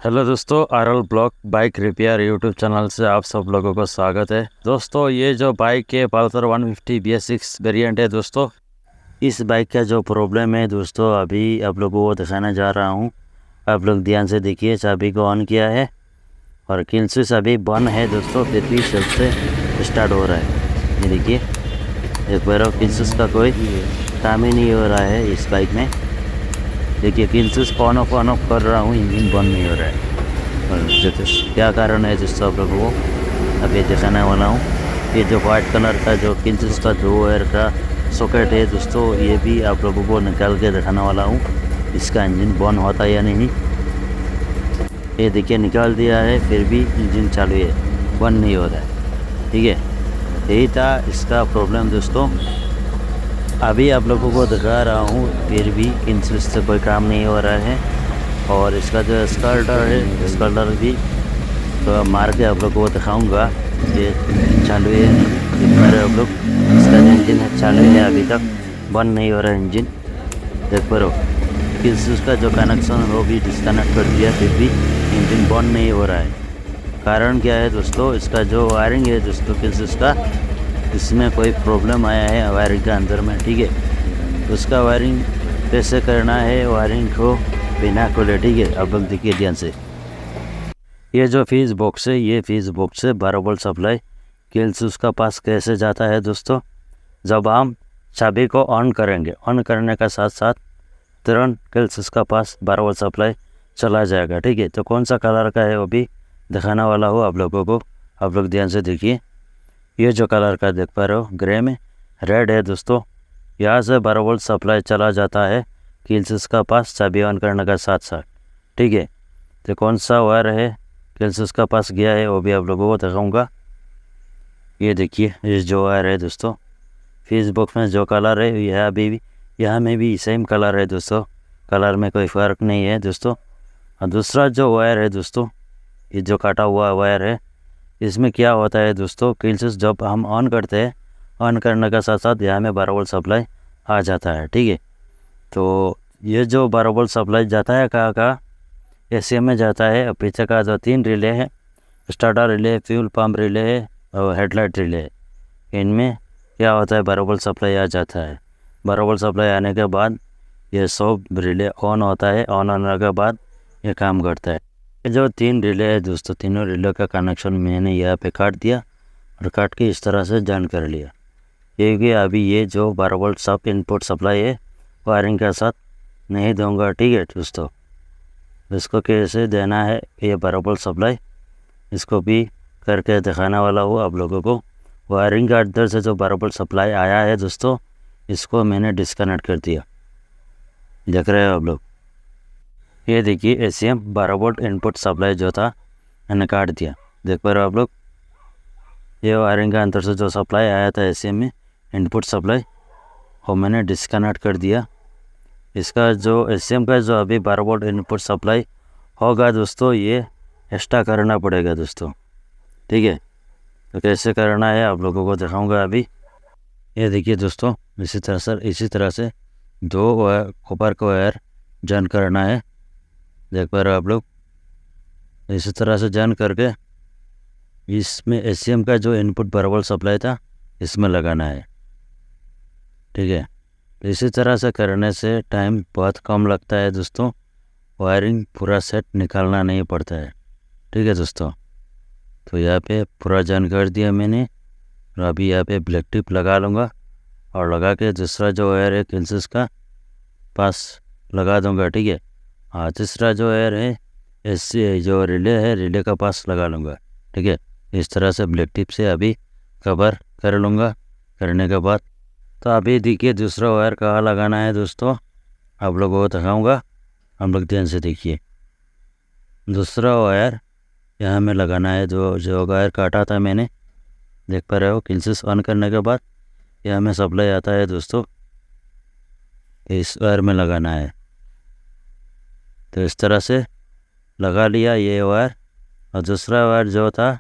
Hello दोस्तों, RL block bike repair YouTube channel से आप सब लोगों को स्वागत है। दोस्तों, ये जो बाइक है पल्सर 150 BS6 वेरिएंट है। दोस्तों, इस बाइक का जो प्रॉब्लम है दोस्तों, अभी आप लोगों को दिखाने जा रहा हूँ। आप लोग ध्यान से देखिए। चाबी को ऑन किया है और किल स्विच अभी बंद है दोस्तों, फिर भी सेल्फ से स्टार्ट हो रहा है। ये देखिए, एक बार किल स्विच का कोई काम ही नहीं हो रहा है इस बाइक में। देखिए, किल स्विच ऑन ऑफ कर रहा हूँ, इंजन बंद नहीं हो रहा है। और क्या कारण है जिससे आप लोगों को अभी दिखाने वाला हूँ। ये जो वाइट कलर का जो किल स्विच का दो वायर का सॉकेट है दोस्तों, ये भी आप लोगों को निकाल के दिखाने वाला हूँ। इसका इंजन बंद होता है या नहीं। ये देखिए, निकाल दिया है फिर भी इंजन चालू है, बंद नहीं हो रहा है। ठीक है, यही था इसका प्रॉब्लम दोस्तों। अभी आप लोगों को दिखा रहा हूँ, फिर भी किल स्विच से कोई काम नहीं हो रहा है। और इसका जो स्कर्टर है, स्कर्टर भी तो मार के आप लोगों को दिखाऊंगा। ये चालू है नहीं, देख पा रहे हो आप लोग। इसका जो इंजन है चालू है, अभी तक बंद नहीं हो रहा है इंजन। देख पा रहे हो, किल स्विच का जो कनेक्शन है वो भी डिस्कनेक्ट कर दिया, फिर भी इंजन बंद नहीं हो रहा है। कारण क्या है दोस्तों, इसका जो वायरिंग है दोस्तों किल स्विच का, इसमें कोई प्रॉब्लम आया है वायरिंग के अंदर में। ठीक है, तो उसका वायरिंग कैसे करना है, वायरिंग को बिना खोले। ठीक है, अब लोग देखिए ध्यान से। ये जो फ्यूज बॉक्स है, ये फ्यूज बॉक्स से 12 वोल्ट सप्लाई किल स्विच का पास कैसे जाता है दोस्तों। जब हम चाबी को ऑन करेंगे, ऑन करने का साथ साथ तुरंत किल स्विच का पास 12 वोल्ट सप्लाई चला जाएगा। ठीक है, तो कौन सा कलर का है वो भी दिखाने वाला हो आप लोगों को। आप लोग ध्यान से देखिए। ये जो कलर का देख पा रहे हो, ग्रे में रेड है दोस्तों। यहाँ से 12 वोल्ट सप्लाई चला जाता है किल स्विच का पास चाबी ऑन करने का साथ साथ। ठीक है, तो कौन सा वायर है किल स्विच का पास गया है वो भी आप लोगों को दिखाऊंगा। ये देखिए, ये जो वायर है दोस्तों, फ्यूज बॉक्स में जो कलर है यह अभी भी यहाँ में भी सेम कलर है दोस्तों, कलर में कोई फ़र्क नहीं है दोस्तों। और दूसरा जो वायर है दोस्तों, ये जो काटा हुआ वायर है, इसमें क्या होता है दोस्तों, किल स्विच जब हम ऑन करते हैं, ऑन करने का साथ साथ यहाँ में 12 वोल्ट सप्लाई आ जाता है। ठीक है, तो ये जो 12 वोल्ट सप्लाई जाता है कहाँ एसीएम में जाता है। पीछे का जो 3 रिले है, starter relay, fuel pump relay है और हेडलाइट रिले है, इनमें क्या होता है 12 वोल्ट सप्लाई आ जाता है। 12 वोल्ट सप्लाई आने के बाद ये सब रिले ऑन होता है। ऑन होने के बाद ये काम करता है। ये जो 3 रिले है दोस्तों, तीनों रिले का कनेक्शन मैंने यहाँ पे काट दिया और काट के इस तरह से जॉइन कर लिया। क्योंकि अभी ये जो 12 वोल्ट सब इनपुट सप्लाई है वायरिंग के साथ नहीं दूंगा। ठीक है दोस्तों, इसको कैसे देना है ये 12 वोल्ट सप्लाई, इसको भी करके दिखाने वाला हूँ आप लोगों को। वायरिंग के अंदर से जो 12 वोल्ट सप्लाई आया है दोस्तों, इसको मैंने डिस्कनेक्ट कर दिया। देख रहे हो आप लोग, ये देखिए एसीएम 12 वोल्ट इनपुट सप्लाई जो था मैंने काट दिया। देख पा रहे हो आप लोग, ये वायरिंग के अंदर से जो सप्लाई आया था एसीएम में इनपुट सप्लाई, वो मैंने डिस्कनेक्ट कर दिया। इसका जो एसीएम का जो अभी 12 वोल्ट इनपुट सप्लाई होगा दोस्तों, ये एक्स्ट्रा करना पड़ेगा दोस्तों। ठीक है, तो कैसे करना है आप लोगों को दिखाऊंगा अभी। ये देखिए दोस्तों, इसी तरह से 2 वायर कॉपर का वायर जॉइन करना है। देख पा रहे हो आप लोग, इसी तरह से जॉइन करके इसमें एसीएम का जो इनपुट 12 वोल्ट सप्लाई था इसमें लगाना है। ठीक है, तो इसी तरह से करने से टाइम बहुत कम लगता है दोस्तों, वायरिंग पूरा सेट निकालना नहीं पड़ता है। ठीक है दोस्तों, तो यहाँ पे पूरा जॉइन कर दिया मैंने और अभी यहाँ पे ब्लैक टिप लगा लूँगा और लगा के दूसरा जो वायर है किल स्विच का पास लगा दूँगा। ठीक है, हाँ, तीसरा जो वायर है ऐसे जो रिले है, रिले का पास लगा लूँगा। ठीक है, इस तरह से ब्लैक टिप से अभी कवर कर लूँगा। करने के बाद तो अभी देखिए दूसरा वायर कहाँ लगाना है दोस्तों, आप लोगों को दिखाऊंगा। हम लोग ध्यान से देखिए, दूसरा वायर यहाँ में लगाना है। जो वायर काटा था मैंने, देख पा रहे हो, किल स्विच ऑन करने के बाद यहाँ में सप्लाई आता है दोस्तों, इस वायर में लगाना है। तो इस तरह से लगा लिया ये वायर। और दूसरा वायर जो था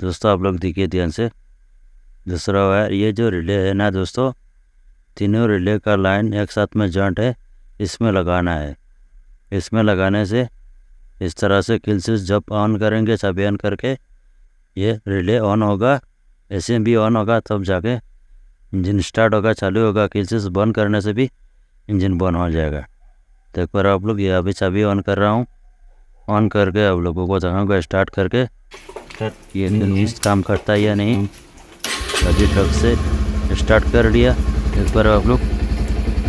दोस्तों, आप लोग देखिए ध्यान से, दूसरा वायर ये जो रिले है ना दोस्तों, तीनों रिले का लाइन एक साथ में जॉइंट है, इसमें लगाना है। इसमें लगाने से इस तरह से किल स्विच जब ऑन करेंगे, चाबी ऑन करके ये रिले ऑन होगा, ऐसे भी ऑन होगा, तब जाके इंजन स्टार्ट होगा, चालू होगा। किल स्विच बंद करने से भी इंजन बंद हो जाएगा। तो एक बार आप लोग ये अभी चाबी ऑन कर रहा हूँ, ऑन करके आप लोगों को दिखाऊंगा स्टार्ट करके ये किल काम करता है या नहीं। अभी ट्रक से स्टार्ट कर लिया। एक बार आप लोग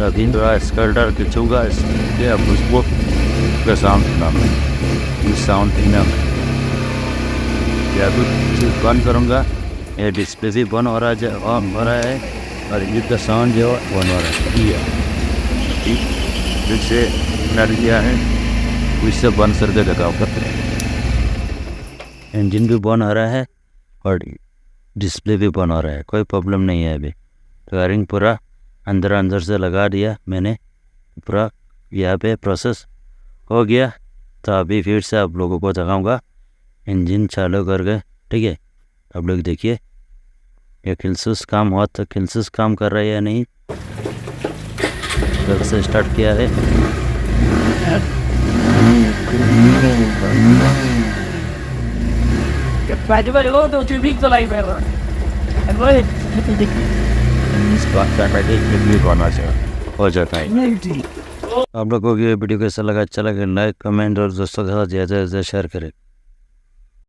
अभी थोड़ा स्कल्टर खींचूंगा, इसके अब उसको साउंड सुना, साउंड सुना। या फिर बंद करूँगा, ये डिस्प्ले भी बंद हो रहा है, ऑन हो रहा है, और इंजन का साउंड जो है बंद हो रहा है। फिर से नर गया है, उससे बंद करके लगाओ। इंजन भी बंद हो रहा है और डिस्प्ले भी बंद हो रहा है, कोई प्रॉब्लम नहीं है। अभी तो वायरिंग पूरा अंदर से लगा दिया मैंने, पूरा यहाँ पे प्रोसेस हो गया। तो अभी फिर से आप लोगों को दिखाऊंगा इंजन चालू करके, ठीक है। आप लोग देखिए ये किल स्विच काम हुआ, तो किल स्विच काम कर रहा है या नहीं। जब से स्टार्ट किया है हो जाता है। आप लोगों को ये वीडियो कैसा लगा, अच्छा लगे लाइक कमेंट और दोस्तों के साथ ज़्यादा से ज़्यादा शेयर करें।